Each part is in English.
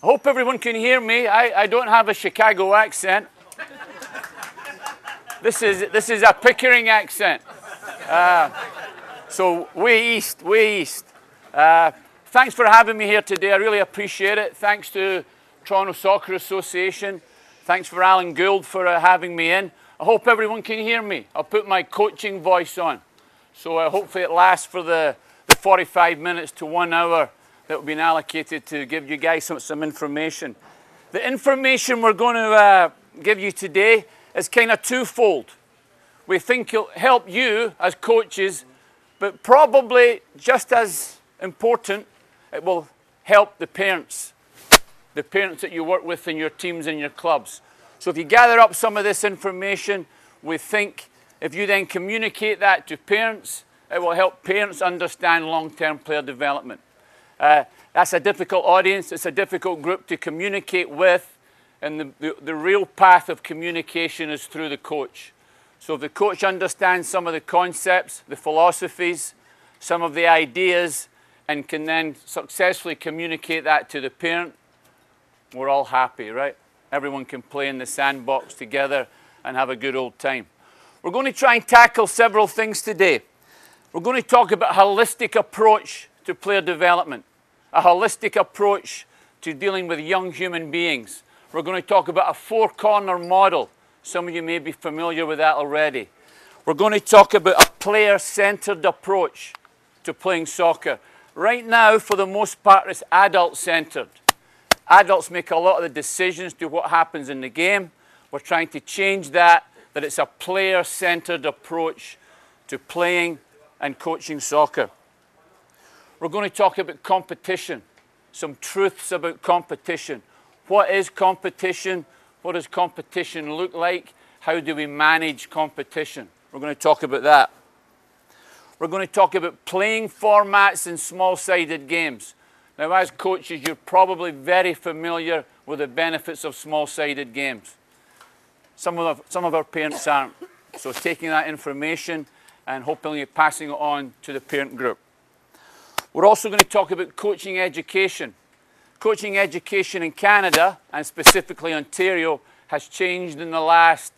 I hope everyone can hear me. I don't have a Chicago accent. This is a Pickering accent. So way east, way east. Thanks for having me here today. I really appreciate it. Thanks to Toronto Soccer Association. Thanks for Alan Gould for having me in. I hope everyone can hear me. I'll put my coaching voice on. So hopefully it lasts for the 45 minutes to 1 hour that will be allocated to give you guys some information. The information we're going to give you today is kind of twofold. We think it'll help you as coaches, but probably just as important, it will help the parents that you work with in your teams and your clubs. So if you gather up some of this information, we think if you then communicate that to parents, it will help parents understand long-term player development. That's a difficult audience. It's a difficult group to communicate with, and the real path of communication is through the coach. So if the coach understands some of the concepts, the philosophies, some of the ideas, and can then successfully communicate that to the parent, we're all happy, right? Everyone can play in the sandbox together and have a good old time. We're going to try and tackle several things today. We're going to talk about a holistic approach to player development, a holistic approach to dealing with young human beings. We're going to talk about a four-corner model. Some of you may be familiar with that already. We're going to talk about a player-centered approach to playing soccer. Right now, for the most part, it's adult-centered. Adults make a lot of the decisions to what happens in the game. We're trying to change that it's a player-centered approach to playing and coaching soccer. We're going to talk about competition, some truths about competition. What is competition? What does competition look like? How do we manage competition? We're going to talk about that. We're going to talk about playing formats in small-sided games. Now, as coaches, you're probably very familiar with the benefits of small-sided games. Some of our parents aren't. So taking that information and hopefully passing it on to the parent group. We're also going to talk about coaching education. Coaching education in Canada, and specifically Ontario, has changed in the last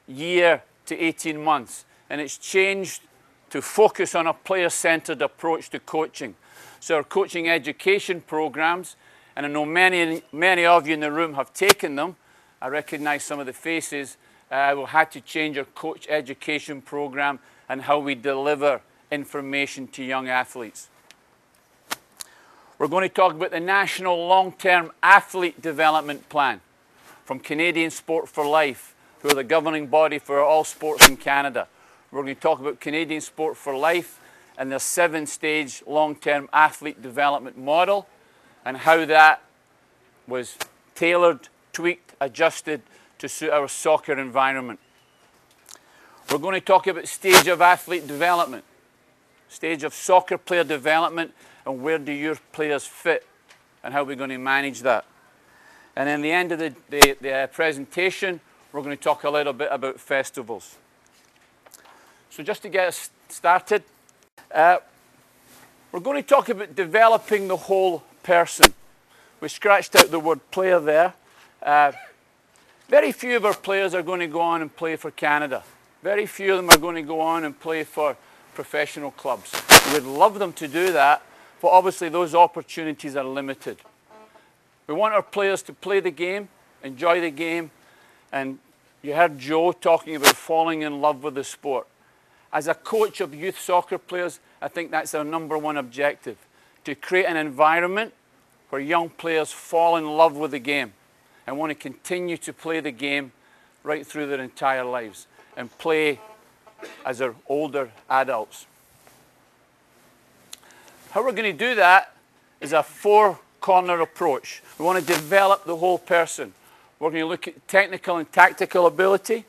year to 18 months. And it's changed to focus on a player-centered approach to coaching. So our coaching education programs, and I know many of you in the room have taken them. I recognize some of the faces. We'll have to change our coach education program and how we deliver information to young athletes. We're going to talk about the National Long-Term Athlete Development Plan from Canadian Sport for Life, who are the governing body for all sports in Canada. We're going to talk about Canadian Sport for Life and their 7-stage long-term athlete development model and how that was tailored, tweaked, adjusted to suit our soccer environment. We're going to talk about stage of athlete development, stage of soccer player development, and where do your players fit and how we're going to manage that. And then the end of the presentation, we're going to talk a little bit about festivals. So just to get us started, we're going to talk about developing the whole person. We scratched out the word player there. Very few of our players are going to go on and play for Canada. Very few of them are going to go on and play for professional clubs. We'd love them to do that, but obviously those opportunities are limited. We want our players to play the game, enjoy the game, and you heard Joe talking about falling in love with the sport. As a coach of youth soccer players, I think that's our #1 objective, to create an environment where young players fall in love with the game and want to continue to play the game right through their entire lives and play as they're older adults. How we're going to do that is a four-corner approach. We want to develop the whole person. We're going to look at technical and tactical ability.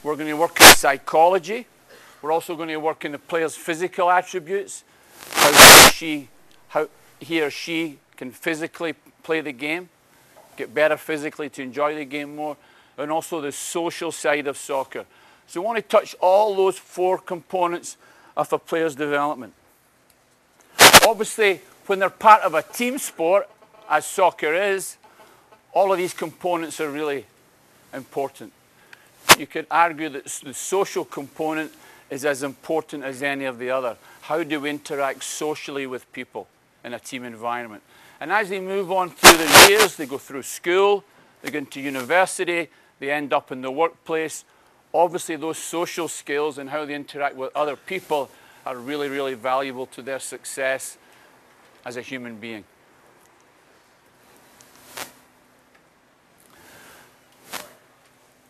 We're going to work on psychology. We're also going to work on the player's physical attributes, how he or she can physically play the game, get better physically to enjoy the game more, and also the social side of soccer. So we want to touch all those four components of a player's development. Obviously, when they're part of a team sport, as soccer is, All of these components are really important. You could argue that the social component is as important as any of the other. How do we interact socially with people in a team environment? And as they move on through the years, they go through school, they go into university, they end up in the workplace. Obviously, those social skills and how they interact with other people are really, really valuable to their success as a human being.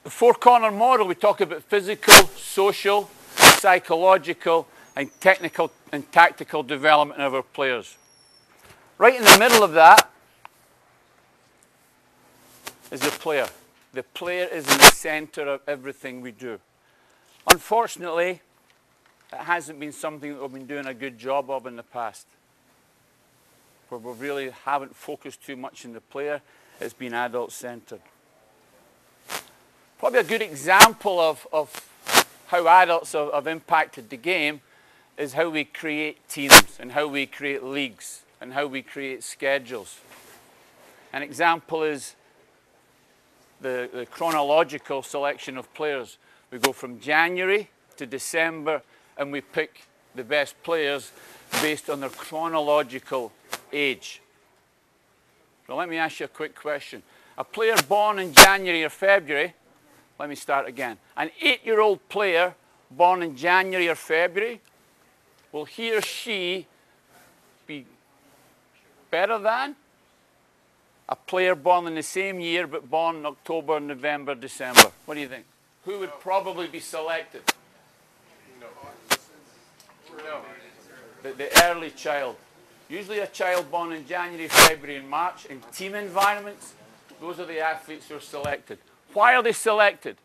The four-corner model, we talk about physical, social, psychological, and technical and tactical development of our players. Right in the middle of that is the player. The player is in the center of everything we do. Unfortunately, it hasn't been something that we've been doing a good job of in the past, where we really haven't focused too much on the player. It's been adult-centered. Probably a good example of how adults have impacted the game is how we create teams and how we create leagues and how we create schedules. An example is the chronological selection of players. We go from January to December and we pick the best players based on their chronological age. So let me ask you a quick question. A player born in January or February, let me start again. An 8-year-old player born in January or February, will he or she be better than a player born in the same year but born in October, November, December? What do you think? Who would probably be selected? No. The early child. Usually a child born in January, February, and March in team environments, those are the athletes who are selected. Why are they selected?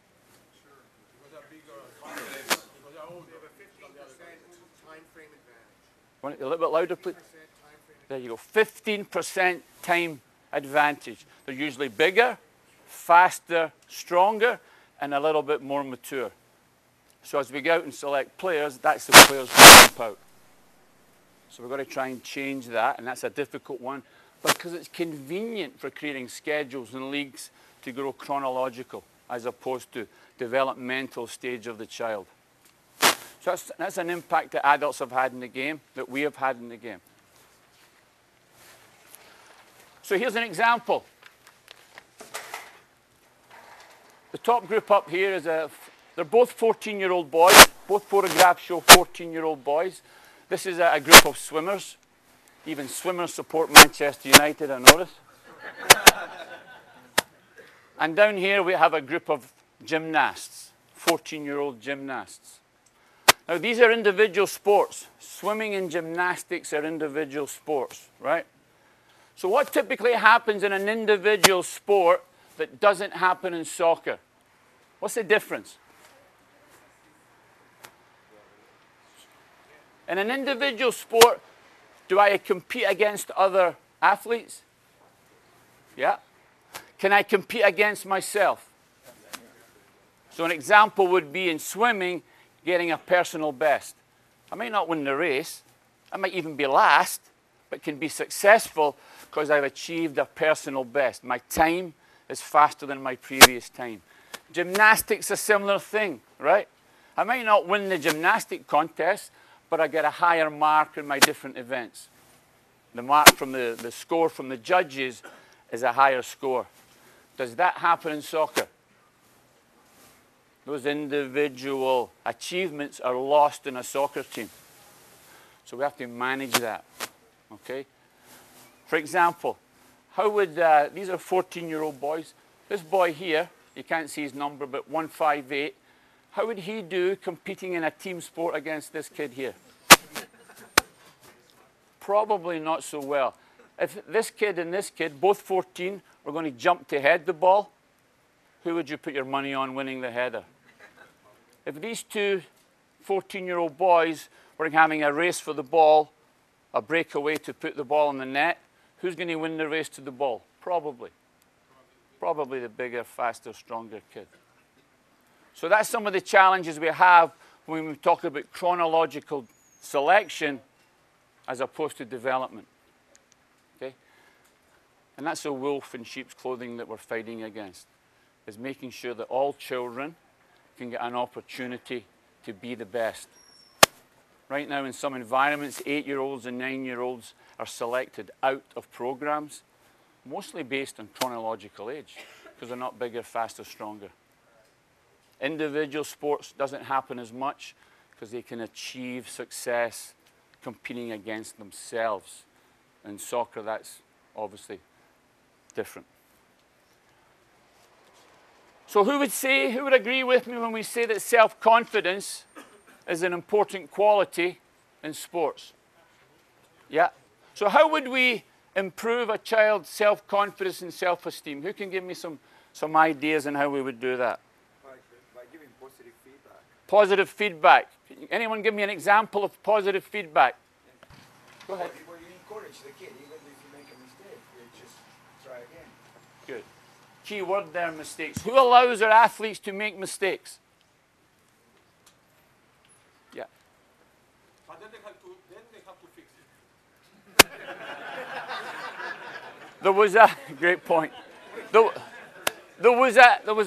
A little bit louder, please. There you go. 15% time advantage. They're usually bigger, faster, stronger, and a little bit more mature. So as we go out and select players, that's the players who jump out. So we've got to try and change that, and that's a difficult one because it's convenient for creating schedules and leagues to grow chronological as opposed to developmental stage of the child. So that's an impact that adults have had in the game, that we have had in the game. So here's an example. The top group up here is they're both 14-year-old boys. Both photographs show 14-year-old boys. This is a group of swimmers. Even swimmers support Manchester United, I notice. And down here we have a group of gymnasts, 14-year-old gymnasts. Now these are individual sports. Swimming and gymnastics are individual sports, right? So what typically happens in an individual sport that doesn't happen in soccer? What's the difference? In an individual sport, do I compete against other athletes? Yeah. Can I compete against myself? So an example would be in swimming, getting a personal best. I might not win the race. I might even be last, but can be successful because I've achieved a personal best. My time is faster than my previous time. Gymnastics, a similar thing, right? I might not win the gymnastic contest, but I get a higher mark in my different events. The mark from the score from the judges is a higher score. Does that happen in soccer? Those individual achievements are lost in a soccer team. So we have to manage that, okay? For example, how would, these are 14-year-old boys. This boy here, you can't see his number, but 158. How would he do competing in a team sport against this kid here? Probably not so well. If this kid and this kid, both 14, were going to jump to head the ball, who would you put your money on winning the header? If these two 14-year-old boys were having a race for the ball, a breakaway to put the ball in the net, who's going to win the race to the ball? Probably the bigger, faster, stronger kid. So that's some of the challenges we have when we talk about chronological selection as opposed to development. Okay? And that's a wolf in sheep's clothing that we're fighting against, is making sure that all children can get an opportunity to be the best. Right now in some environments, 8-year-olds and 9-year-olds are selected out of programs, mostly based on chronological age, because they're not bigger, faster, stronger. Individual sports doesn't happen as much because they can achieve success competing against themselves. In soccer, that's obviously different. So who would agree with me when we say that self-confidence is an important quality in sports? Yeah. So how would we improve a child's self-confidence and self-esteem? Who can give me some ideas on how we would do that? By giving positive feedback. Positive feedback. Anyone give me an example of positive feedback? Go ahead. Well, you encourage the kid, even if you make a mistake, you just try again. Good. Key word there, mistakes. Who allows their athletes to make mistakes? Yeah. But then they have to fix it. There was a great point. There was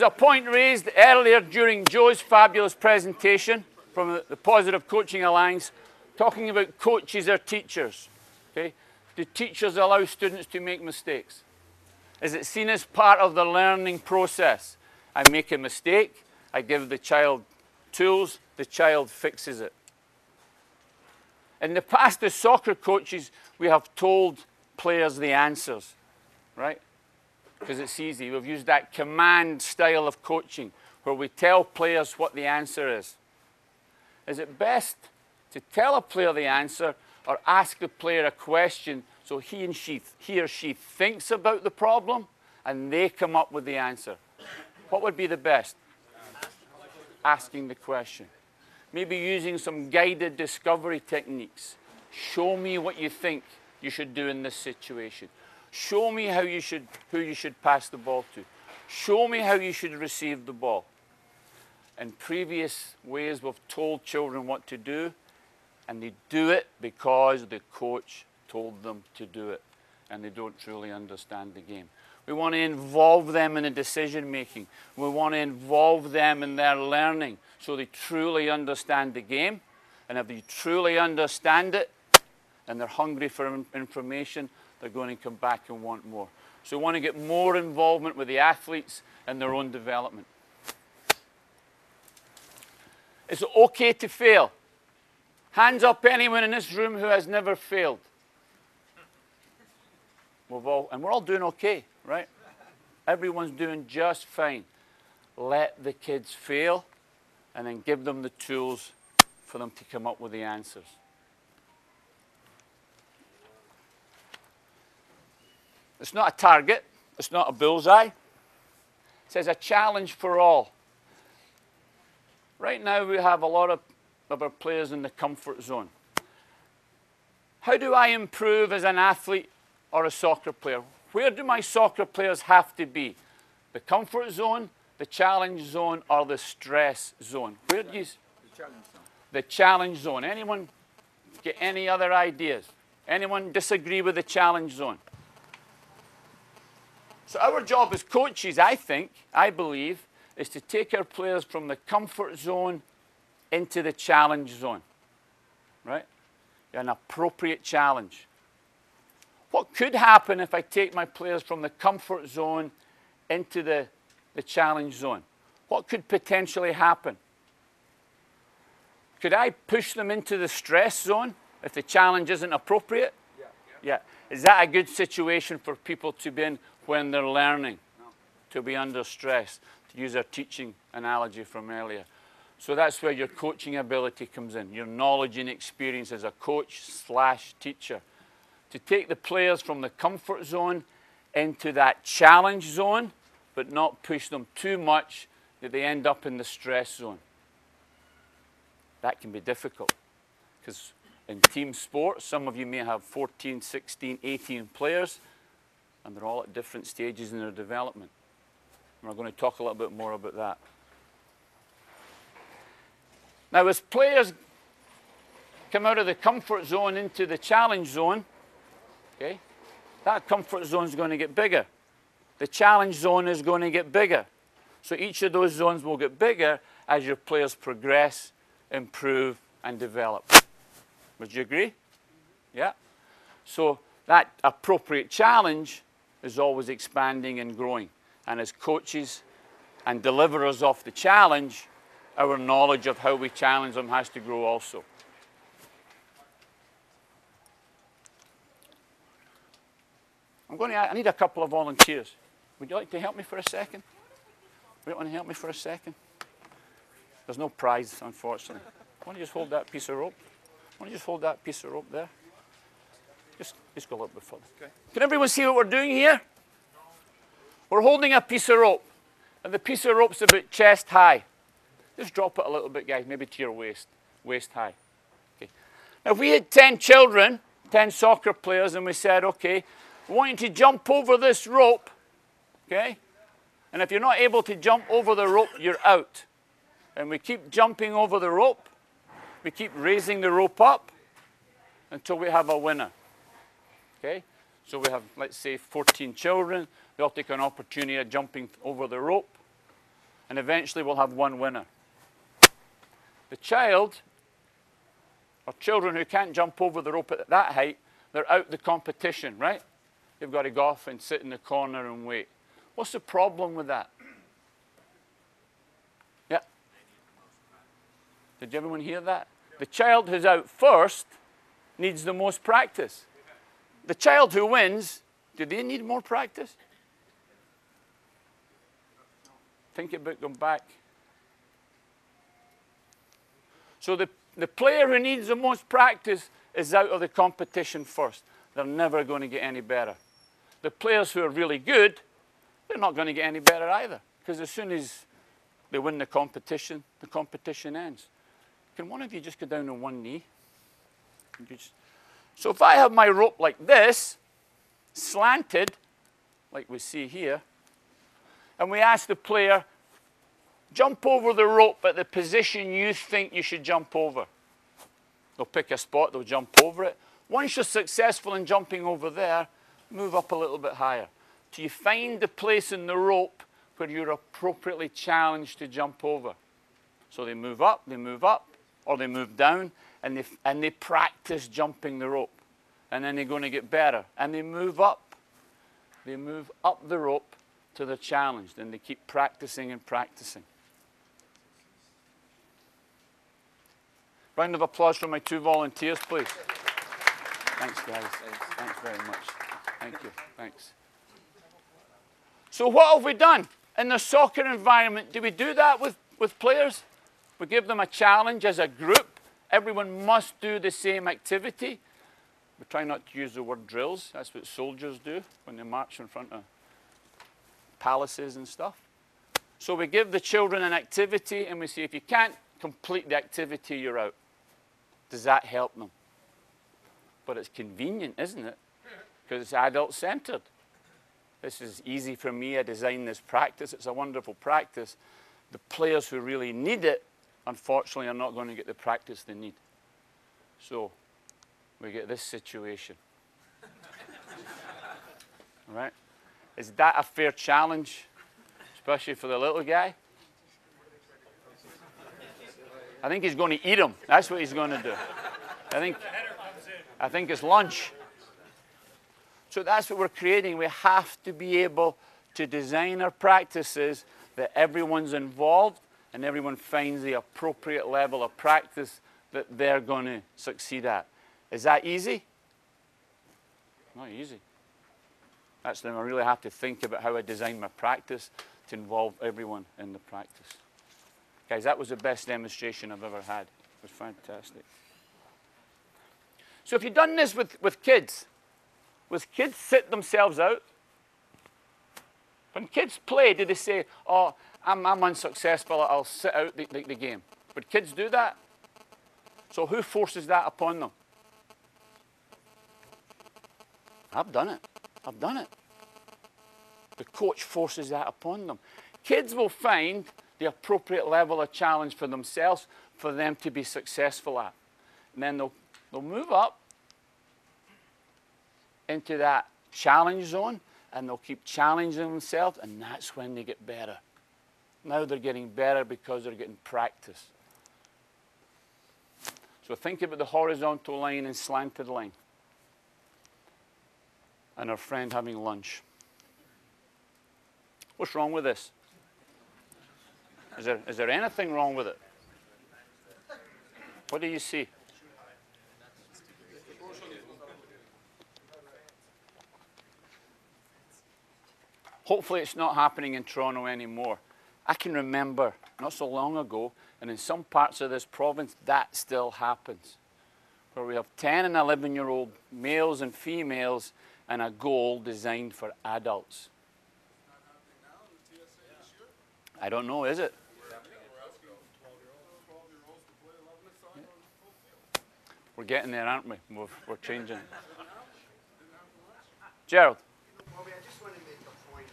a point raised earlier during Joe's fabulous presentation from the Positive Coaching Alliance, talking about coaches or teachers. Okay? Do teachers allow students to make mistakes? Is it seen as part of the learning process? I make a mistake, I give the child tools, the child fixes it. In the past, as soccer coaches, we have told players the answers, right? Because it's easy. We've used that command style of coaching where we tell players what the answer is. Is it best to tell a player the answer or ask the player a question so he or she thinks about the problem and they come up with the answer? What would be the best? Asking the question. Maybe using some guided discovery techniques. Show me what you think you should do in this situation. Show me who you should pass the ball to. Show me how you should receive the ball. In previous ways, we've told children what to do, and they do it because the coach told them to do it, and they don't truly understand the game. We want to involve them in the decision making. We want to involve them in their learning so they truly understand the game. And if they truly understand it and they're hungry for information, they're going to come back and want more. So we want to get more involvement with the athletes and their own development. Is it okay to fail? Hands up anyone in this room who has never failed. And we're all doing okay, right? Everyone's doing just fine. Let the kids fail and then give them the tools for them to come up with the answers. It's not a target. It's not a bullseye. It says a challenge for all. Right now we have a lot of our players in the comfort zone. How do I improve as an athlete or a soccer player? Where do my soccer players have to be? The comfort zone, the challenge zone, or the stress zone? Where do you... The challenge zone. The challenge zone. Anyone get any other ideas? Anyone disagree with the challenge zone? So our job as coaches, I believe, is to take our players from the comfort zone into the challenge zone, right? An appropriate challenge. What could happen if I take my players from the comfort zone into the challenge zone? What could potentially happen? Could I push them into the stress zone if the challenge isn't appropriate? Yeah. Is that a good situation for people to be in when they're learning? No. To be under stress, to use our teaching analogy from earlier. So that's where your coaching ability comes in, your knowledge and experience as a coach/teacher. To take the players from the comfort zone into that challenge zone, but not push them too much that they end up in the stress zone. That can be difficult because in team sports, some of you may have 14, 16, 18 players, and they're all at different stages in their development. And we're going to talk a little bit more about that. Now, as players come out of the comfort zone into the challenge zone, okay, that comfort zone is going to get bigger. The challenge zone is going to get bigger. So each of those zones will get bigger as your players progress, improve, and develop. Would you agree? Yeah? So that appropriate challenge is always expanding and growing. And as coaches and deliverers of the challenge, our knowledge of how we challenge them has to grow also. I need a couple of volunteers. Would you like to help me for a second? Would you want to help me for a second? There's no prize, unfortunately. Why don't you just hold that piece of rope? Why don't you just hold that piece of rope there? Just go a little bit further. Okay. Can everyone see what we're doing here? We're holding a piece of rope, and the piece of rope's about chest high. Just drop it a little bit, guys, maybe to your waist high. Okay. Now, if we had 10 children, 10 soccer players, and we said, okay, we want you to jump over this rope, okay? And if you're not able to jump over the rope, you're out. And we keep jumping over the rope. We keep raising the rope up until we have a winner, okay? So we have, let's say, 14 children. They all take an opportunity of jumping over the rope. And eventually we'll have one winner. The child, or children who can't jump over the rope at that height, they're out the competition, right? They've got to go off and sit in the corner and wait. What's the problem with that? Yeah? Did everyone hear that? The child who's out first needs the most practice. The child who wins, do they need more practice? Think about going back. So the player who needs the most practice is out of the competition first. They're never going to get any better. The players who are really good, they're not going to get any better either. Because as soon as they win the competition ends. Can one of you just go down on one knee? So if I have my rope like this, slanted, like we see here, and we ask the player, jump over the rope at the position you think you should jump over. They'll pick a spot, they'll jump over it. Once you're successful in jumping over there, move up a little bit higher. Till you find the place in the rope where you're appropriately challenged to jump over. So they move up, or they move down, and they practice jumping the rope. And then they're going to get better. And they move up. They move up the rope to the challenge. And they keep practicing and practicing. Round of applause for my two volunteers, please. Thanks, guys. Thanks very much. Thank you. Thanks. So what have we done in the soccer environment? Do we do that with players? We give them a challenge as a group. Everyone must do the same activity. We try not to use the word drills. That's what soldiers do when they march in front of palaces and stuff. So we give the children an activity and we say, if you can't complete the activity, you're out. Does that help them? But it's convenient, isn't it? Because it's adult-centered. This is easy for me. I designed this practice. It's a wonderful practice. The players who really need it, unfortunately, are not going to get the practice they need. So we get this situation. All right? Is that a fair challenge, especially for the little guy? I think he's going to eat them. That's what he's going to do. I think it's lunch. So that's what we're creating. We have to be able to design our practices that everyone's involved and everyone finds the appropriate level of practice that they're going to succeed at. Is that easy? Not easy. That's when I really have to think about how I design my practice to involve everyone in the practice. Guys, that was the best demonstration I've ever had. It was fantastic. So if you've done this with kids sit themselves out? When kids play, do they say, oh, I'm unsuccessful, I'll sit out the game? Would kids do that? So who forces that upon them? I've done it. I've done it. The coach forces that upon them. Kids will find the appropriate level of challenge for themselves for them to be successful at. And then they'll move up into that challenge zone, and they'll keep challenging themselves, and that's when they get better. Now they're getting better because they're getting practice. So think about the horizontal line and slanted line. And our friend having lunch. What's wrong with this? Is there anything wrong with it? What do you see? Hopefully it's not happening in Toronto anymore. I can remember not so long ago, and in some parts of this province, that still happens, where we have 10 and 11-year-old males and females and a goal designed for adults. I don't know, is it? We're getting there, aren't we? We're changing it. Gerald. Bobby, I just want to make a point.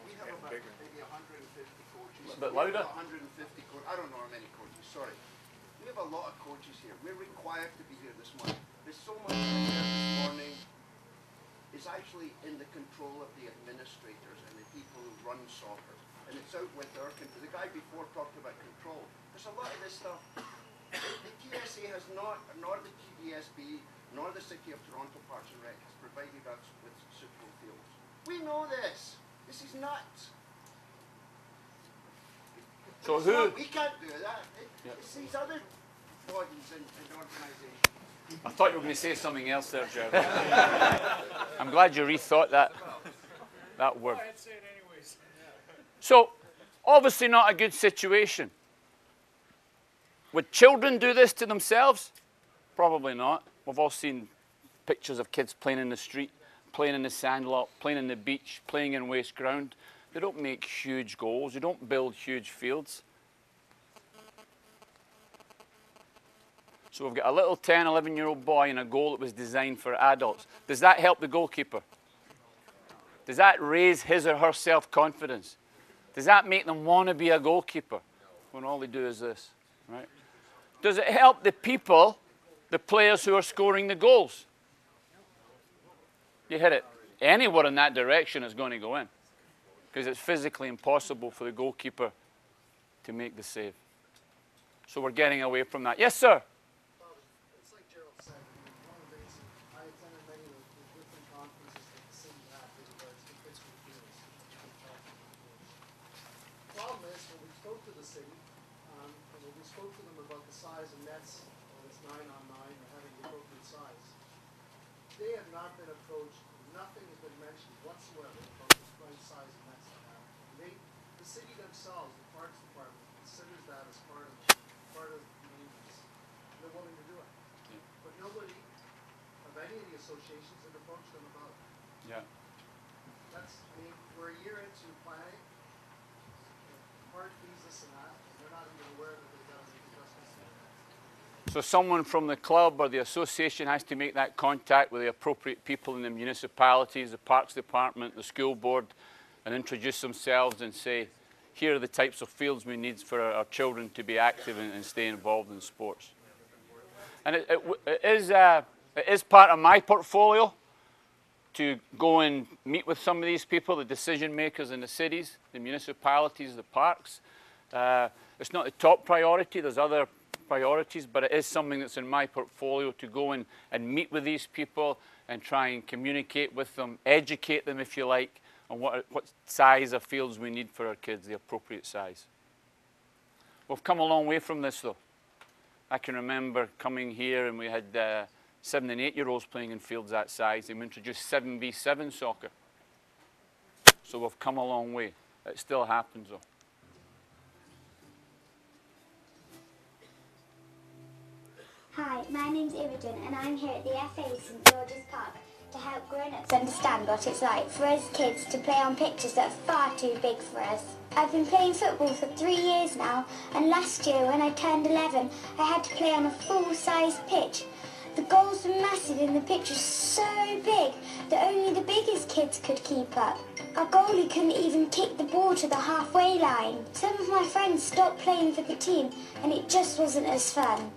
We have about maybe 150 coaches. A bit louder. 150 coaches. I don't know how many coaches, sorry. We have a lot of coaches here. We're required to be here this morning. There's so much in there this morning is actually in the control of the administrators and the people who run soccer. And it's out with our control. The guy before talked about control. There's a lot of this stuff. The TSA has not, nor the TDSB, nor the City of Toronto Parks and Rec has provided us with suitable fields. We know this. This is nuts. So who? We can't do that. It's these other bodies and organisations. I thought you were going to say something else there, Gerald. I'm glad you rethought that word. So, obviously not a good situation. Would children do this to themselves? Probably not. We've all seen pictures of kids playing in the street, playing in the sandlot, playing in the beach, playing in waste ground. They don't make huge goals. They don't build huge fields. So we've got a little 10, 11-year-old boy in a goal that was designed for adults. Does that help the goalkeeper? Does that raise his or her self-confidence? Does that make them want to be a goalkeeper when all they do is this, right? Does it help the people, the players who are scoring the goals? You hit it. Anywhere in that direction is going to go in because it's physically impossible for the goalkeeper to make the save. So we're getting away from that. Yes, sir? It's like Gerald said, one of the things I attended many of the different conferences that the city had with regards to Pittsburgh Fields. The problem is, when we spoke to the city, and when we spoke to them about the size of nets, whether it's 9-on-9 or having the appropriate size, they have not been approached, nothing has been mentioned whatsoever about the right size of nets they have. The city themselves, the Parks Department, considers that as part of the maintenance. They're willing to do it. Yeah. But nobody of any of the associations had approached them about it. Yeah. We're a year into planning. The park fees this and that, and they're not even aware that they've got any adjustments to that. So someone from the club or the association has to make that contact with the appropriate people in the municipalities, the Parks Department, the school board, and introduce themselves and say, here are the types of fields we need for our children to be active and stay involved in sports. And it is part of my portfolio to go and meet with some of these people, the decision makers in the cities, the municipalities, the parks. It's not the top priority, there's other priorities, but it is something that's in my portfolio to go and meet with these people and try and communicate with them, educate them if you like, on what size of fields we need for our kids, the appropriate size. We've come a long way from this though. I can remember coming here and we had 7 and 8-year-olds playing in fields that size, and we introduced 7v7 soccer. So we've come a long way. It still happens though. Hi, my name's Imogen and I'm here at the FA St George's Park to help grown-ups understand what it's like for us kids to play on pitches that are far too big for us. I've been playing football for 3 years now, and last year when I turned 11 I had to play on a full-size pitch. The goals were massive and the pitch was so big that only the biggest kids could keep up. Our goalie couldn't even kick the ball to the halfway line. Some of my friends stopped playing for the team and it just wasn't as fun.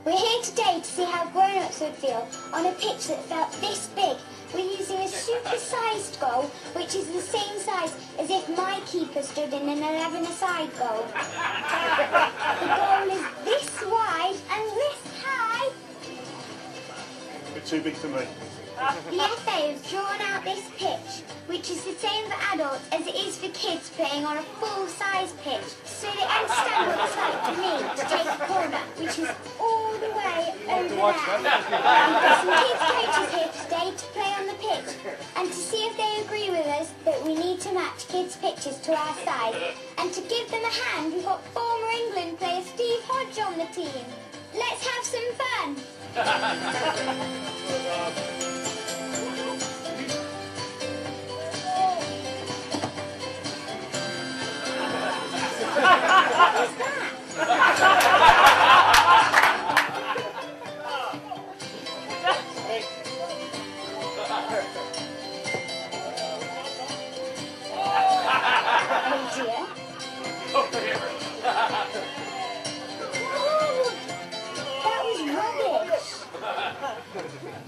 We're here today to see how grown-ups would feel on a pitch that felt this big. We're using a super-sized goal, which is the same size as if my keeper stood in an 11-a-side goal. The goal is this wide and this high. A bit too big for me. The FA has drawn out this pitch, which is the same for adults as it is for kids playing on a full-size pitch, so they understand what it's like for me to take a corner, which is all the way over there. We've got some kids coaches here today to play on the pitch, and to see if they agree with us that we need to match kids' pitches to our size. And to give them a hand, we've got former England player Steve Hodge on the team. Let's have some fun!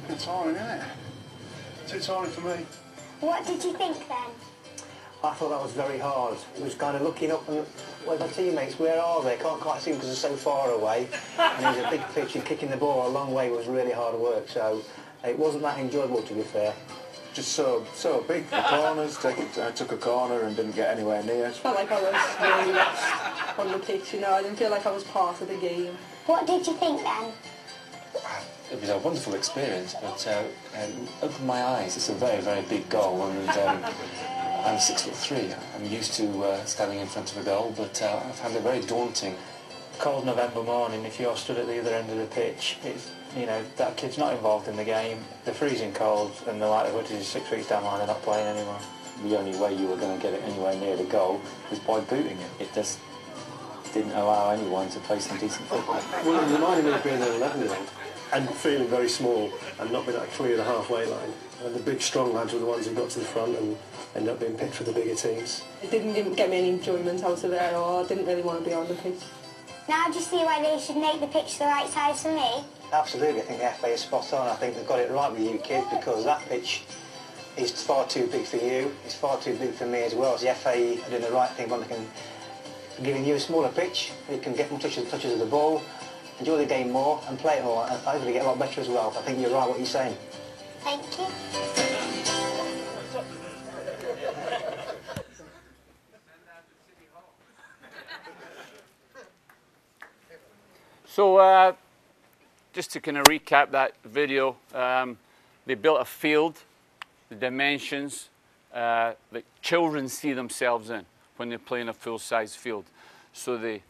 Too tiring, isn't it? Too tiring for me. What did you think then? I thought that was very hard. It was kind of looking up and, well, my teammates, where are they? Can't quite see them because they're so far away. And it was a big pitch and kicking the ball a long way was really hard work, so it wasn't that enjoyable, to be fair. Just so big. The corners, I took a corner and didn't get anywhere near. I felt like I was really lost on the pitch, you know. I didn't feel like I was part of the game. What did you think then? It was a wonderful experience, but opened my eyes. It's a very, very big goal, and I'm 6'3". I'm used to standing in front of a goal, but I found it very daunting. Cold November morning, if you're stood at the other end of the pitch, it's, you know, that kid's not involved in the game. They're freezing cold, and the likelihood is 6 weeks down the line they're not playing anymore. The only way you were going to get it anywhere near the goal was by booting it. It just didn't allow anyone to play some decent football. Well, it reminded me of being an 11-year-old and feeling very small and not being able to clear the halfway line. And the big, strong lads were the ones who got to the front and ended up being picked for the bigger teams. It didn't get me any enjoyment out of it at all. I didn't really want to be on the pitch. Now do you see why they should make the pitch the right size for me? Absolutely, I think the FA is spot on. I think they've got it right with you kids, because that pitch is far too big for you. It's far too big for me as well. So the FA are doing the right thing by giving you a smaller pitch. You can get more touches of the ball, enjoy the game more and play it more, and hopefully get a lot better as well. I think you're right what you're saying. Thank you. So just to kind of recap that video, they built a field, the dimensions that children see themselves in when they play in a full-size field. So they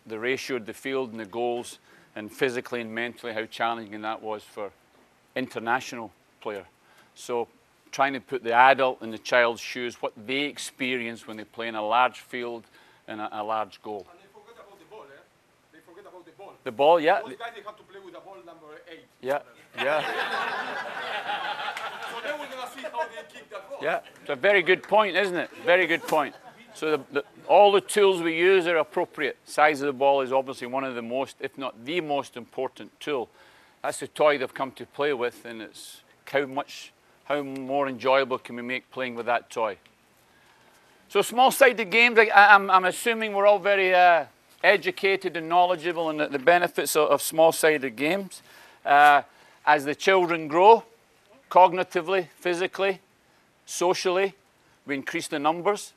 ratioed the field and the goals, and physically and mentally how challenging that was for international player. So trying to put the adult in the child's shoes, what they experience when they play in a large field and a large goal. And they forget about the ball, eh? They forget about the ball. The ball, yeah. Those guys, they have to play with the ball number 8. Yeah, yeah. So then we're going to see how they kick that ball. Yeah, it's a very good point, isn't it? Very good point. So all the tools we use are appropriate. Size of the ball is obviously one of the most, if not the most important tool. That's the toy they've come to play with, and it's how more enjoyable can we make playing with that toy. So small-sided games, I'm assuming we're all very educated and knowledgeable in the benefits of small-sided games. As the children grow, cognitively, physically, socially, we increase the numbers.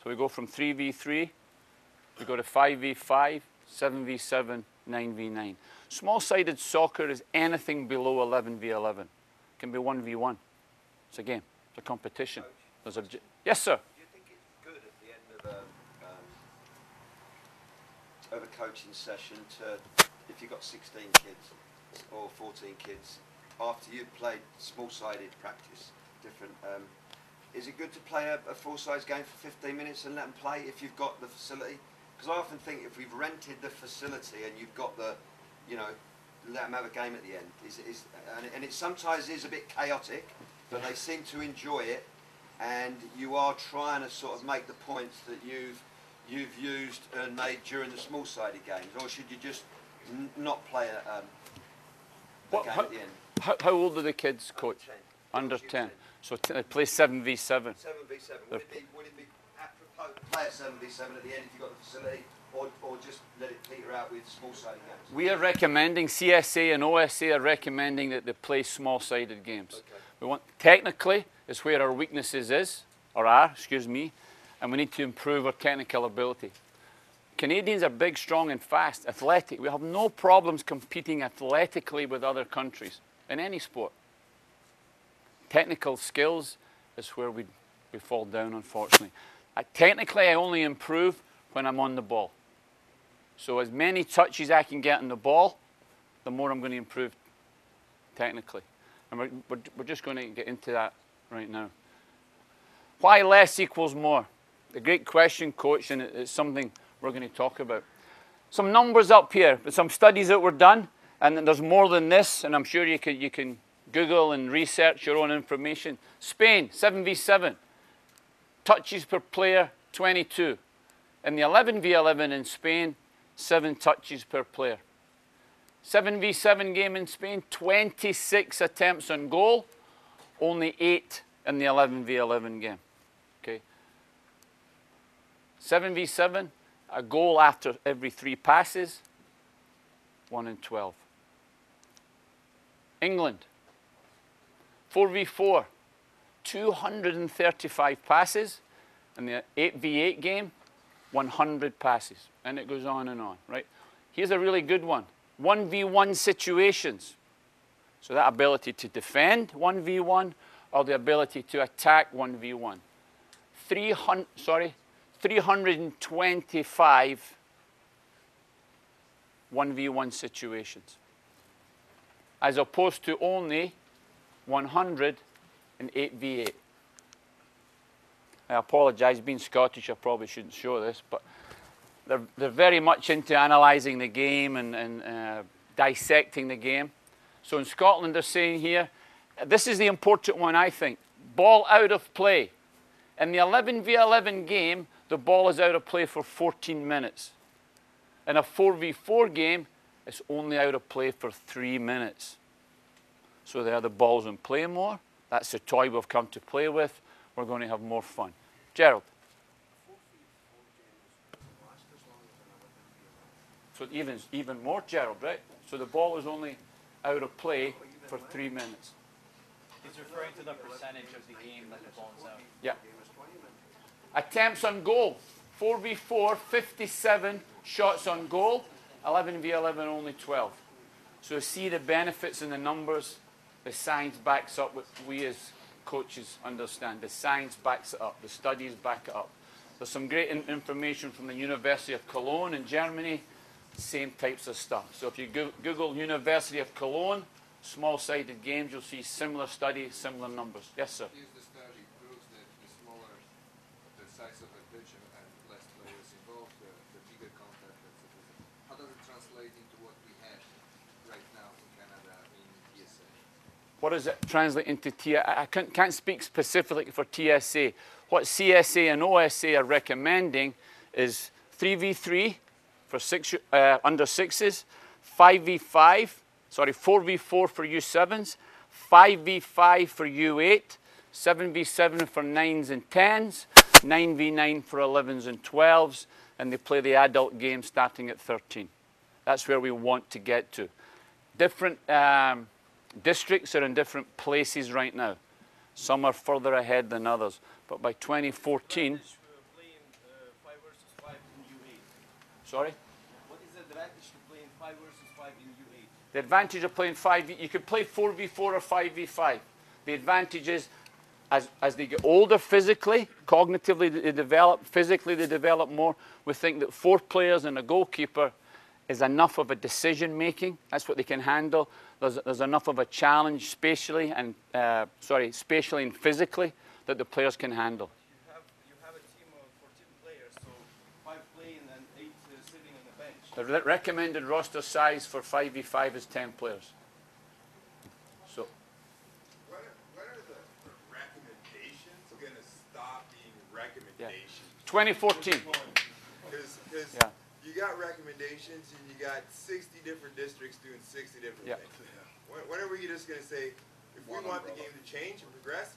So we go from 3v3, we go to 5v5, 7v7, 9v9. Small-sided soccer is anything below 11v11. It can be 1v1. It's a game. It's a competition. There's yes, sir? Do you think it's good at the end of a coaching session to, if you've got 16 kids or 14 kids, after you've played small-sided practice, different, is it good to play a full-size game for 15 minutes and let them play if you've got the facility? Because I often think if we've rented the facility and you've got the, you know, let them have a game at the end. And it sometimes is a bit chaotic, but they seem to enjoy it, and you are trying to sort of make the points that you've used and made during the small-sided games, or should you just not play a What, game how, at the end. how old are the kids, coach? Under 10. So they play 7v7. 7v7. Would it be apropos to play a 7v7 at the end if you've got the facility, or just let it peter out with small-sided games? We are recommending, CSA and OSA are recommending that they play small-sided games. Okay. We want, technically, it's where our weaknesses are, excuse me, and we need to improve our technical ability. Canadians are big, strong, and fast, athletic. We have no problems competing athletically with other countries in any sport. Technical skills is where we fall down, unfortunately. Technically, I only improve when I'm on the ball. So as many touches I can get on the ball, the more I'm going to improve technically. And we're just going to get into that right now. Why less equals more? A great question, coach, and it's something we're going to talk about. Some numbers up here, but some studies that were done, and there's more than this, and I'm sure you can Google and research your own information. Spain, 7v7. Touches per player, 22. In the 11v11 in Spain, 7 touches per player. 7v7 game in Spain, 26 attempts on goal, only 8 in the 11v11 game. Okay. 7v7, a goal after every 3 passes, 1 in 12. England, 4v4, 235 passes. In the 8v8 game, 100 passes. And it goes on and on, right? Here's a really good one. 1v1 situations. So that ability to defend 1v1 or the ability to attack 1v1. 325 1v1 situations. As opposed to only 100 in 8v8. I apologize, being Scottish, I probably shouldn't show this, but they're very much into analysing the game and dissecting the game. So in Scotland, they're saying here, this is the important one, I think. Ball out of play. In the 11v11 game, the ball is out of play for 14 minutes. In a 4v4 game, it's only out of play for 3 minutes. So there, the ball's in play more. That's the toy we've come to play with. We're going to have more fun. Gerald. So even more, Gerald, right? So the ball is only out of play for 3 minutes. He's referring to the percentage of the game that the ball's out. Yeah. Attempts on goal. 4v4, 57 shots on goal. 11v11, only 12. So see the benefits in the numbers. The science backs up what we as coaches understand. The science backs it up. The studies back it up. There's some great information from the University of Cologne in Germany. Same types of stuff. So if you Google University of Cologne, small-sided games, you'll see similar studies, similar numbers. Yes, sir? Is the study proves that the smaller the size of a pitch and less players involved, the bigger contact, etc. How does it translate into what we have right now in Canada in TSA? What does it translate into TSA? I can't speak specifically for TSA. What CSA and OSA are recommending is 3v3 for under 6s, 4v4 for U7s, 5v5 for U8, 7v7 for 9s and 10s, 9v9 for 11s and 12s, and they play the adult game starting at 13. That's where we want to get to. Different districts are in different places right now. Some are further ahead than others, but by 2014... Sorry? What is the advantage to playing 5 versus 5 in U8? The advantage of playing 5, you could play 4v4 or 5v5. The advantage is, as they get older physically, cognitively they develop, physically they develop more. We think that 4 players and a goalkeeper is enough of a decision making. That's what they can handle. There's enough of a challenge spatially and spatially and physically that the players can handle. You have a team of 14 players, so 5 playing and 8 sitting on the bench. The recommended roster size for 5v5 is 10 players. So, When are the recommendations going to stop being recommendations? Yeah. 2014. Because you got recommendations and you got 60 different districts doing 60 different things. When are we just going to say, if we want the game to change and progress,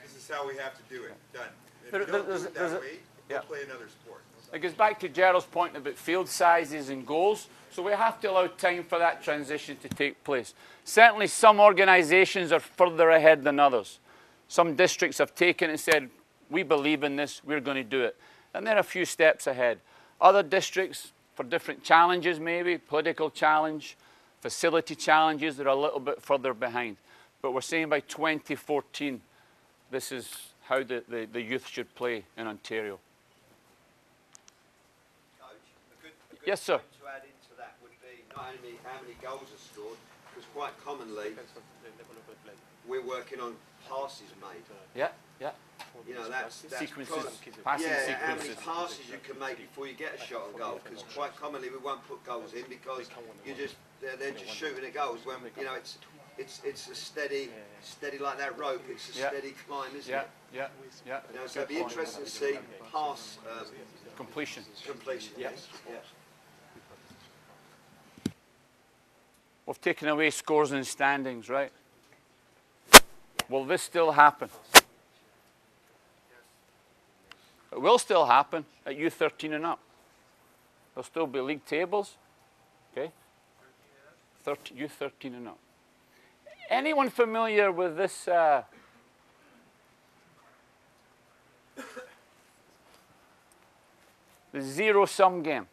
this is how we have to do it. Done. If you don't do it that way, we'll play another sport. It goes back to Gerald's point about field sizes and goals. So we have to allow time for that transition to take place. Certainly some organisations are further ahead than others. Some districts have taken it and said, we believe in this, we're going to do it. And they're a few steps ahead. Other districts, for different challenges maybe, political challenge, facility challenges, they're a little bit further behind. But we're saying by 2014, this is how the youth should play in Ontario. Yes, sir. To add into that would be not only how many goals are scored, because quite commonly we're working on passes made. Yeah, yeah. You know, that's sequences, passing yeah, sequences. how many passes you can make before you get a shot on goal, because quite commonly we won't put goals in because they're just shooting at goals when, you know, it's a steady like that rope, it's a steady climb, isn't it? Yeah. You know, so it'd be interesting to see pass completion. Yes. We've taken away scores and standings, right? Will this still happen? It will still happen at U13 and up. There'll still be league tables, okay? U13 and up. Anyone familiar with this? The zero-sum game.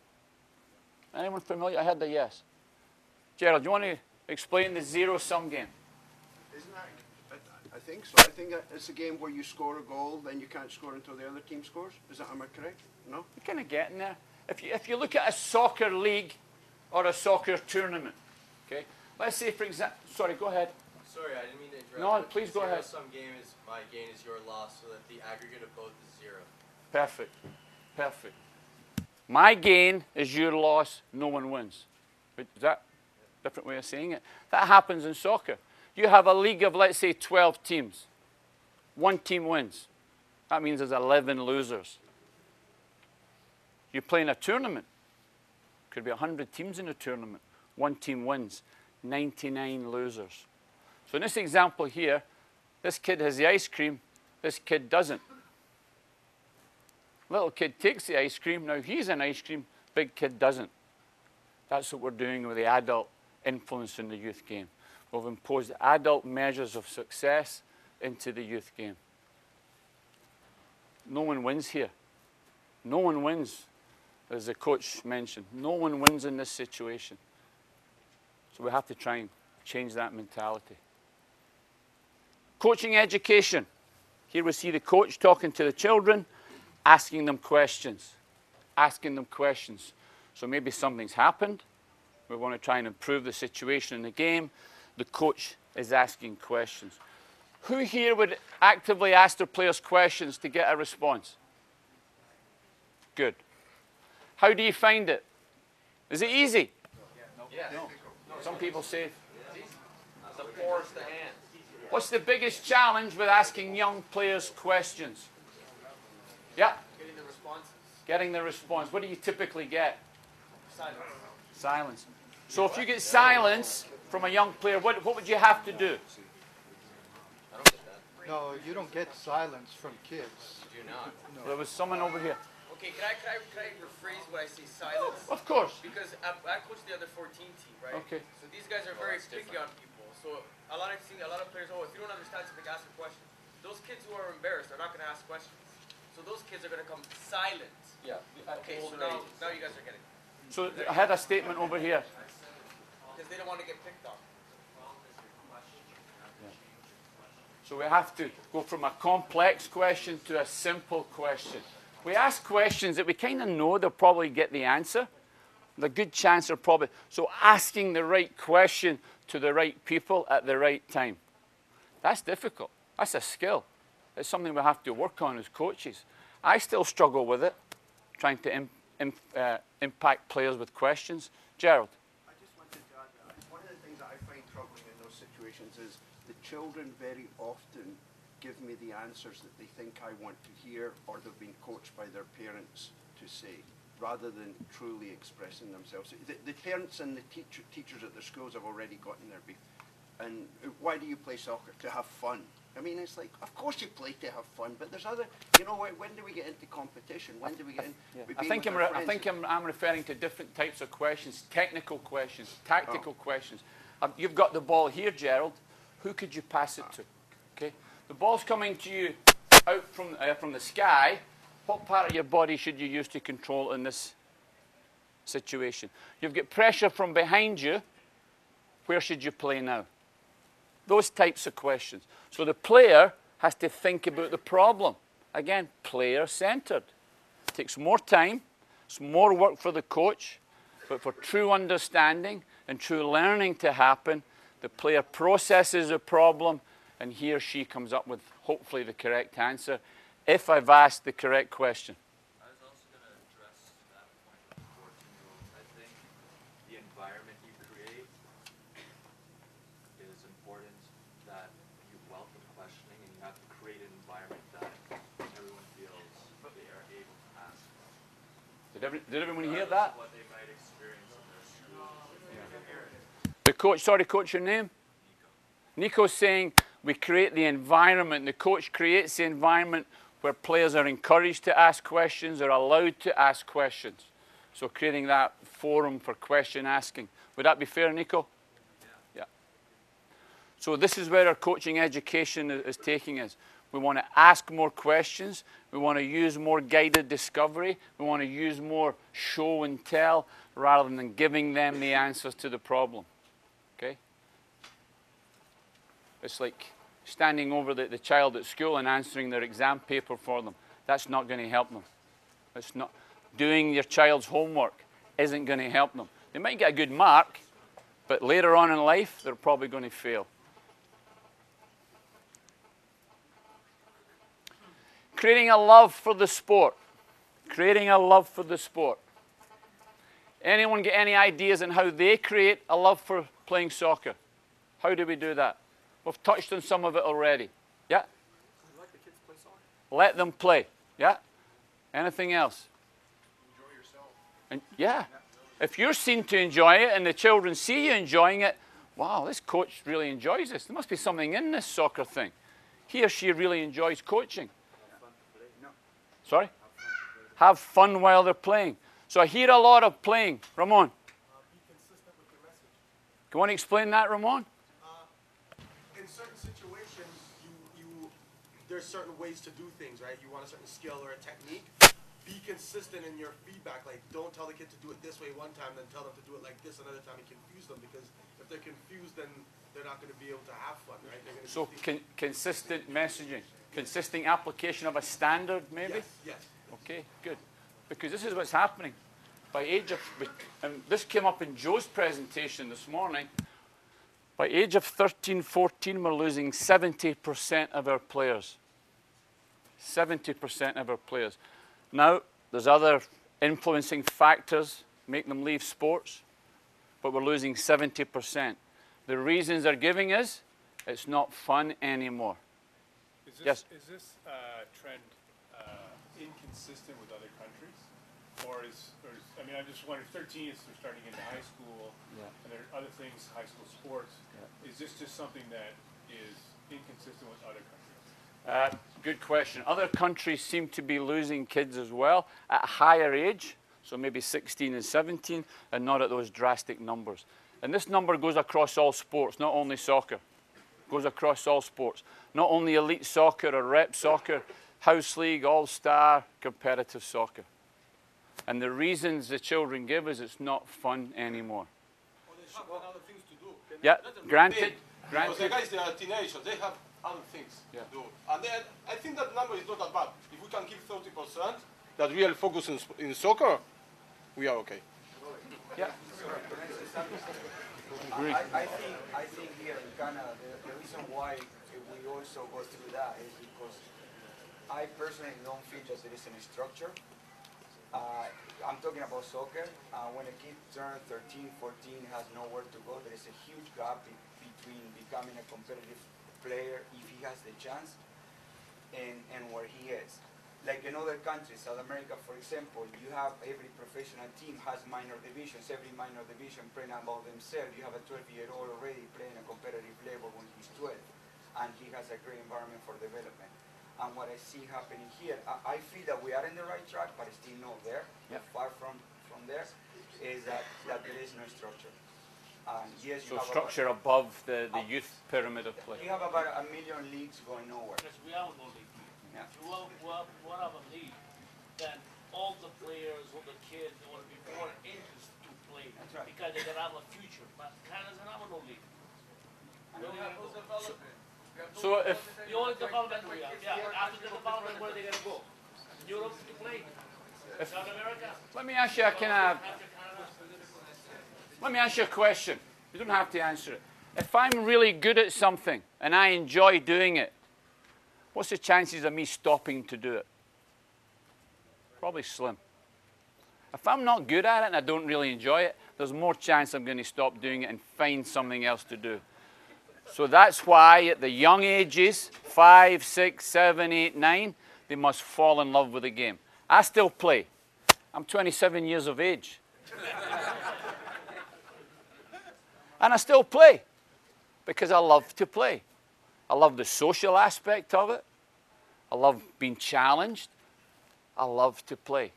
Anyone familiar? I had the yes. Gerald, do you want to explain the zero-sum game? Isn't that? I think so. I think it's a game where you score a goal, then you can't score until the other team scores. Am I correct? No? You're kind of getting there. If you look at a soccer league or a soccer tournament, okay? Let's say, for example, sorry, go ahead. Sorry, I didn't mean to interrupt. No, please go ahead. Zero-sum game is my gain is your loss, so that the aggregate of both is 0. Perfect. Perfect. My gain is your loss, no one wins. Is that a different way of saying it? That happens in soccer. You have a league of, let's say, 12 teams. One team wins. That means there's 11 losers. You play in a tournament. Could be 100 teams in a tournament. One team wins. 99 losers. So in this example here, this kid has the ice cream. This kid doesn't. Little kid takes the ice cream. Now he's an ice cream. Big kid doesn't. That's what we're doing with the adult influence in the youth game. We've imposed adult measures of success into the youth game. No one wins here. No one wins, as the coach mentioned. No one wins in this situation. So we have to try and change that mentality. Coaching education. Here we see the coach talking to the children, asking them questions. Asking them questions. So maybe something's happened. We want to try and improve the situation in the game. The coach is asking questions. Who here would actively ask their players questions to get a response? Good. How do you find it? Is it easy? No. Some people say. It's a force to hand. What's the biggest challenge with asking young players questions? Yeah? Getting the responses. Getting the response. What do you typically get? Silence. Silence. So if you get silence from a young player, what would you have to do? I don't get that. No, you don't get silence from kids. You do not. No. There was someone over here. Okay, can I rephrase when I say silence? Of course. Because I coach the under 14 team, right? Okay. So these guys are very picky on people. So a lot of players, if you don't understand something, ask a question. Those kids who are embarrassed are not going to ask questions. So those kids are going to come silent. Yeah. Okay, so now you guys are getting it. So I had a statement over here. Because they don't want to get picked on. So we have to go from a complex question to a simple question. We ask questions that we kind of know they'll probably get the answer. The good chance they're probably. So asking the right question to the right people at the right time. That's difficult. That's a skill. It's something we have to work on as coaches. I still struggle with it, trying to impact players with questions. Gerald. I just wanted to add that one of the things that I find troubling in those situations is the children very often give me the answers that they think I want to hear or they've been coached by their parents to say. rather than truly expressing themselves. The parents and the teachers at the schools have already gotten their beef. And why do you play soccer? To have fun. I mean, it's like, of course you play to have fun, but there's other, you know, when do we get into competition? When do we get in? I think I'm referring to different types of questions, technical questions, tactical questions. You've got the ball here, Gerald. Who could you pass it to? Okay, the ball's coming to you out from the sky. What part of your body should you use to control in this situation? You've got pressure from behind you. Where should you play now? Those types of questions. So the player has to think about the problem. Again, player-centered. It takes more time. It's more work for the coach. But for true understanding and true learning to happen, the player processes a problem, and he or she comes up with, hopefully, the correct answer, if I've asked the correct question. I was also going to address that point with 14-year-olds. I think the environment you create is important, that you welcome questioning, and you have to create an environment that everyone feels they are able to ask. Did everyone hear that? What they might experience in their school. The coach, sorry, coach, your name? Nico's saying we create the environment. The coach creates the environment where players are encouraged to ask questions, are allowed to ask questions. So creating that forum for question asking. Would that be fair, Nico? Yeah. So this is where our coaching education is taking us. We want to ask more questions. We want to use more guided discovery. We want to use more show and tell rather than giving them the answers to the problem. Okay? It's like standing over the child at school and answering their exam paper for them. That's not going to help them. It's not. Doing your child's homework isn't going to help them. They might get a good mark, but later on in life, they're probably going to fail. Creating a love for the sport. Creating a love for the sport. Anyone get any ideas on how they create a love for playing soccer? How do we do that? We've touched on some of it already. Yeah? Let the kids play soccer. Let them play. Yeah? Anything else? Enjoy yourself. And yeah. If you're seen to enjoy it and the children see you enjoying it, wow, this coach really enjoys this. There must be something in this soccer thing. He or she really enjoys coaching. Sorry? Have fun while they're playing. So I hear a lot of playing. Ramon? Be consistent with your message. Do you want to explain that, Ramon? In certain situations, there's certain ways to do things, right? You want a certain skill or a technique. Be consistent in your feedback. Like, don't tell the kid to do it this way one time, then tell them to do it like this another time and confuse them. Because if they're confused, then they're not going to be able to have fun, right? So consistent messaging. Consistent application of a standard, maybe? Yes. Okay, good. Because this is what's happening. By age of, and this came up in Joe's presentation this morning, by age of 13, 14, we're losing 70% of our players. 70% of our players. Now, there's other influencing factors make them leave sports, but we're losing 70%. The reasons they're giving us, it's not fun anymore. Yes? Is this trend inconsistent with other countries? Or I mean, I'm just wondering, 13 is they're starting into high school, and there are other things, high school sports. Is this just something that is inconsistent with other countries? Good question. Other countries seem to be losing kids as well at a higher age, so maybe 16 and 17, and not at those drastic numbers. And this number goes across all sports, not only soccer. Goes across all sports. Not only elite soccer or rep soccer, house league, all-star, competitive soccer. And the reasons the children give is it's not fun anymore. Well, they have other things to do. Yeah, granted. Because the guys, they are teenagers, they have other things to do. And then I think that number is not that bad. If we can keep 30% that really focus in soccer, we are okay. Yeah. Agree. I think here in Canada, the reason why we also go through that is because I personally don't feel that there is any structure. I'm talking about soccer. When a kid turns 13, 14, has nowhere to go, there is a huge gap between becoming a competitive player if he has the chance and where he is. like in other countries, South America, for example, you have every professional team has minor divisions. Every minor division playing about themselves. You have a 12-year-old already playing a competitive level when he's 12, and he has a great environment for development. And what I see happening here, I feel that we are in the right track, but it's still not there. Yep. Far from there, is that there is no structure. Yes, you So have structure above the youth pyramid of play. You have about 1 million leagues going nowhere. Because we have no league. Yeah. If you want to have a league, then all the players or the kids will be more interested to play. That's right. Because they're going to have a future. But Canada doesn't have no league. We don't have those development. So if The only development we have, after the development, where are they going to go? Europe to play? South America? let me ask you a kind of, let me ask you a question. You don't have to answer it. If I'm really good at something and I enjoy doing it, what's the chances of me stopping to do it? Probably slim. If I'm not good at it and I don't really enjoy it, there's more chance I'm going to stop doing it and find something else to do. So that's why at the young ages, 5, 6, 7, 8, 9, they must fall in love with the game. I still play. I'm 27 years of age. And I still play because I love to play. I love the social aspect of it. I love being challenged. I love to play.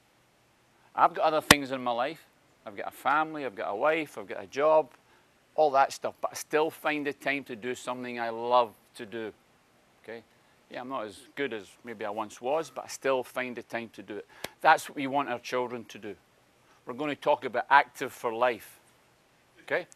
I've got other things in my life. I've got a family, I've got a wife, I've got a job, all that stuff, but I still find the time to do something I love to do. Okay? Yeah, I'm not as good as maybe I once was, but I still find the time to do it. That's what we want our children to do. We're going to talk about active for life. Okay?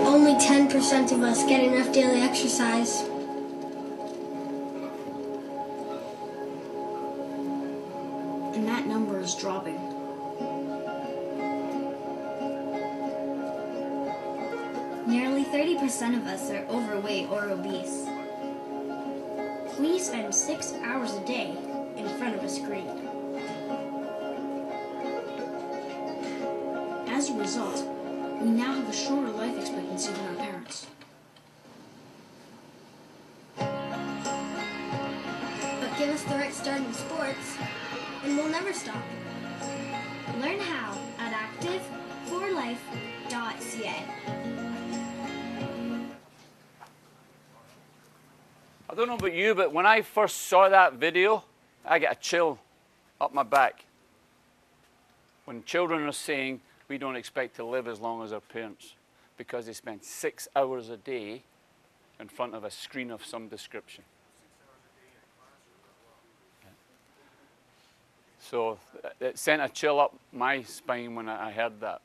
Only 10% of us get enough daily exercise. And that number is dropping. Nearly 30% of us are overweight or obese. We spend 6 hours a day in front of a screen. As a result, we now have a shorter life expectancy than our parents. But give us the right start in sports, and we'll never stop. Learn how at activeforlife.ca. I don't know about you, but when I first saw that video, I get a chill up my back. When children are saying, we don't expect to live as long as our parents because they spend 6 hours a day in front of a screen of some description. So it sent a chill up my spine when I heard that.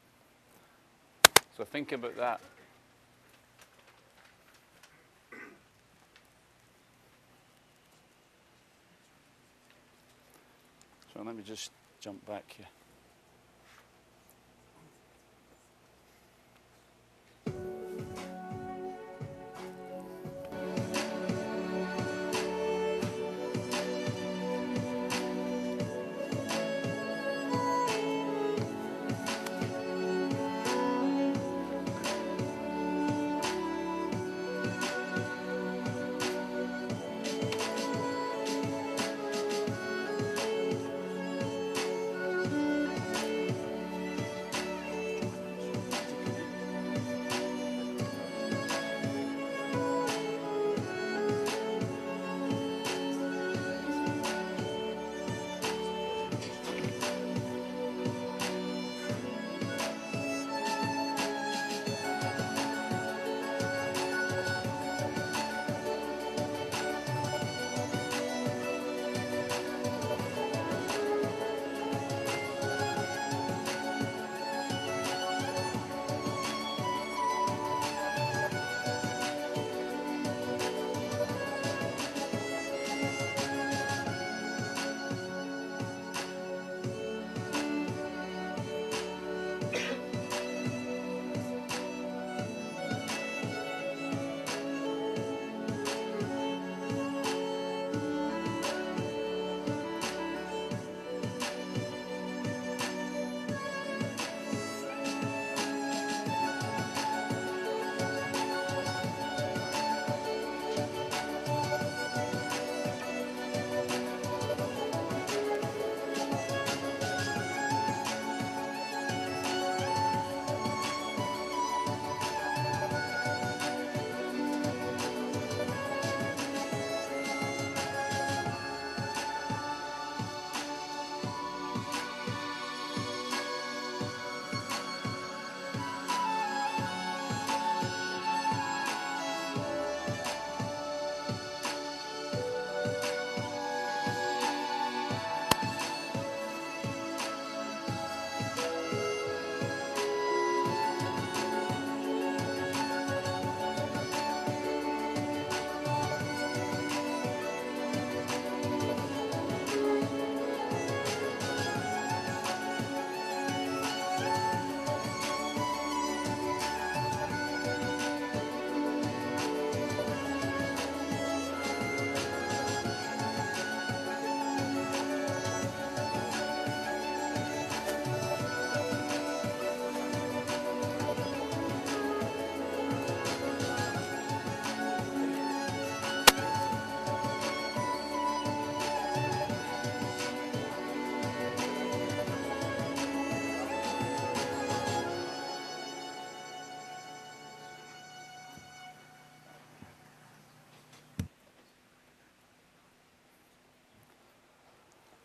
So think about that. So let me just jump back here.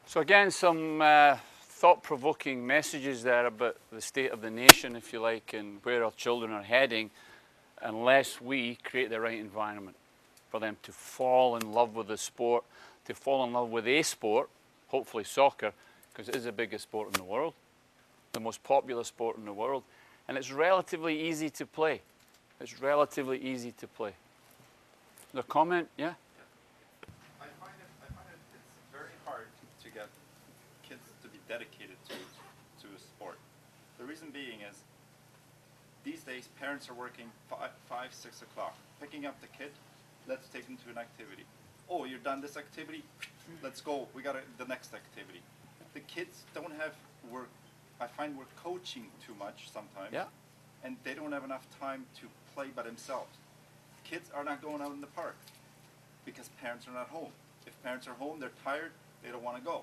So again, some thought-provoking messages there about the state of the nation, if you like, and where our children are heading, unless we create the right environment for them to fall in love with the sport, to fall in love with a sport, hopefully soccer, because it is the biggest sport in the world, the most popular sport in the world, and it's relatively easy to play. It's relatively easy to play. The comment, yeah? I find it's very hard to get kids to be dedicated to a sport. The reason being is these days parents are working 5, 6 o'clock, picking up the kid, let's take them to an activity. Oh, you're done this activity? Let's go, we got the next activity. The kids don't have work. I find we're coaching too much sometimes, and they don't have enough time to play by themselves. Kids are not going out in the park because parents are not home. If parents are home, they're tired, they don't want to go.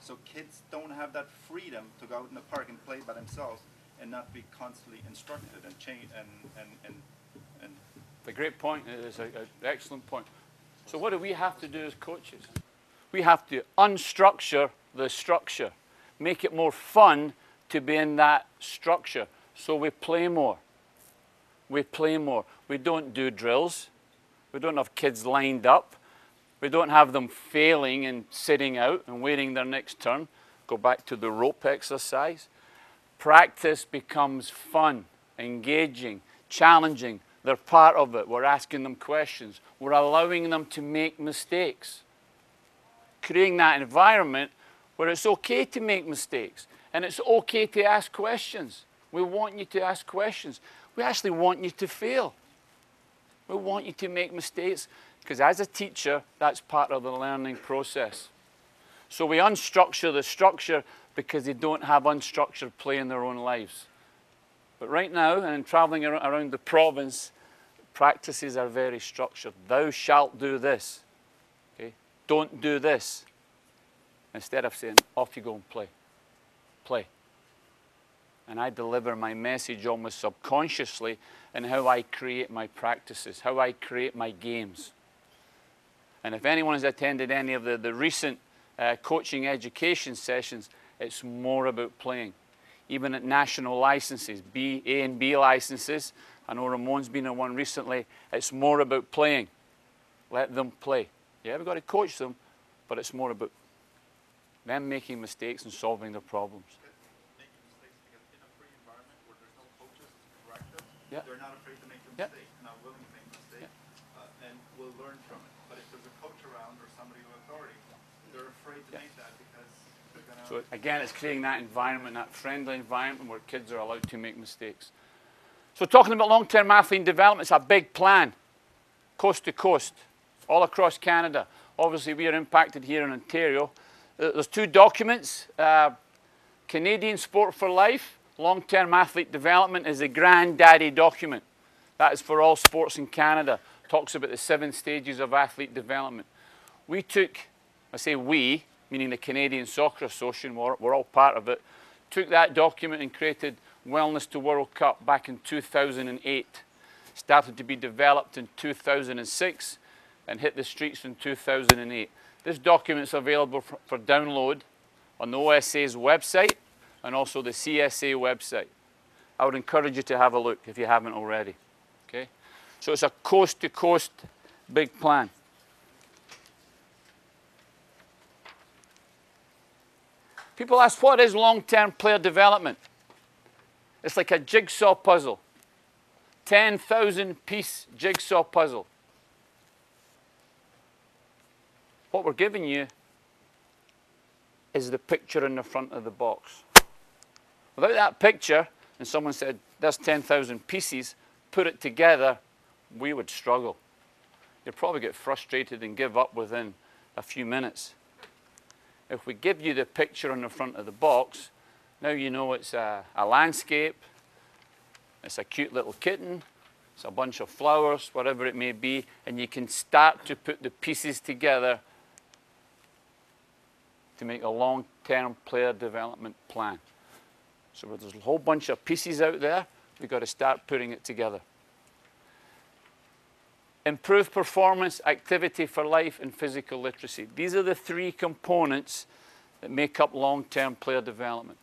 So kids don't have that freedom to go out in the park and play by themselves and not be constantly instructed and change and The great point. It's an excellent point. So what do we have to do as coaches? We have to unstructure the structure, make it more fun to be in that structure. So we play more. We play more. We don't do drills. We don't have kids lined up. We don't have them failing and sitting out and waiting their next turn. Go back to the rope exercise. Practice becomes fun, engaging, challenging. They're part of it. We're asking them questions. We're allowing them to make mistakes. Creating that environment where it's okay to make mistakes and it's okay to ask questions. We want you to ask questions. We actually want you to fail. We want you to make mistakes because as a teacher, that's part of the learning process. So we unstructure the structure because they don't have unstructured play in their own lives. But right now, and in traveling around the province, practices are very structured. Thou shalt do this. Okay? Don't do this. Instead of saying, off you go and play. Play. And I deliver my message almost subconsciously in how I create my practices, how I create my games. And if anyone has attended any of the recent coaching education sessions, it's more about playing. Even at national licenses, A and B licenses, I know Ramon's been on one recently, it's more about playing. Let them play. Yeah, we've got to coach them, but it's more about them making mistakes and solving their problems. Making mistakes because in a free environment where there's no coaches to correct them, they're not afraid to make a mistake, not willing to make a mistake, and will learn from it. But if there's a coach around or somebody with authority, they're afraid to make that because they're going to... So again, it's creating that environment, that friendly environment where kids are allowed to make mistakes. So talking about long-term athlete development, it's a big plan, coast to coast, all across Canada. Obviously, we are impacted here in Ontario. There's 2 documents. Canadian Sport for Life, long-term athlete development is a granddaddy document. That is for all sports in Canada. Talks about the 7 stages of athlete development. We took, I say we, meaning the Canadian Soccer Association, we're all part of it, took that document and created Wellness to World Cup back in 2008. Started to be developed in 2006 and hit the streets in 2008. This document is available for download on the OSA's website and also the CSA website. I would encourage you to have a look if you haven't already. Okay? So it's a coast-to-coast big plan. People ask, what is long-term player development? It's like a jigsaw puzzle. 10,000-piece jigsaw puzzle. What we're giving you is the picture in the front of the box. Without that picture, and someone said, there's 10,000 pieces, put it together, we would struggle. You'd probably get frustrated and give up within a few minutes. If we give you the picture on the front of the box, now you know it's a landscape, it's a cute little kitten, it's a bunch of flowers, whatever it may be, and you can start to put the pieces together to make a long-term player development plan. So there's a whole bunch of pieces out there, we've got to start putting it together. Improved performance, activity for life, and physical literacy. These are the 3 components that make up long-term player development.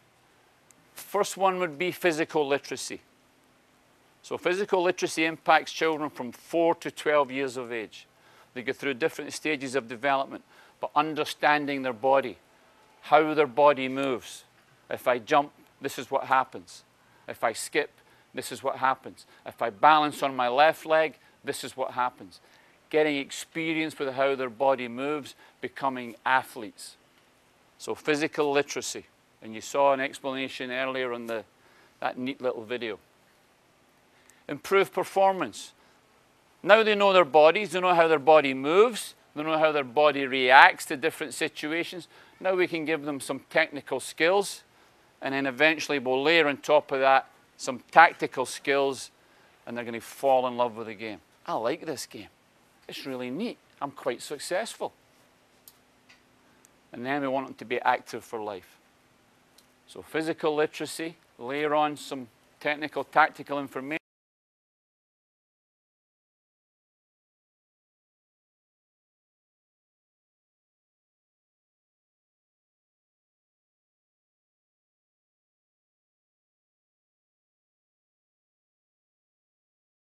First one would be physical literacy. So physical literacy impacts children from 4 to 12 years of age. They go through different stages of development, but understanding their body, how their body moves. If I jump, this is what happens. If I skip, this is what happens. If I balance on my left leg, this is what happens. Getting experience with how their body moves, becoming athletes. So physical literacy. And you saw an explanation earlier on that neat little video. Improved performance. Now they know their bodies, they know how their body moves, they know how their body reacts to different situations. Now we can give them some technical skills, and then eventually we'll layer on top of that some tactical skills, and they're going to fall in love with the game. I like this game. It's really neat. I'm quite successful. And then we want them to be active for life. So physical literacy, layer on some technical, tactical information.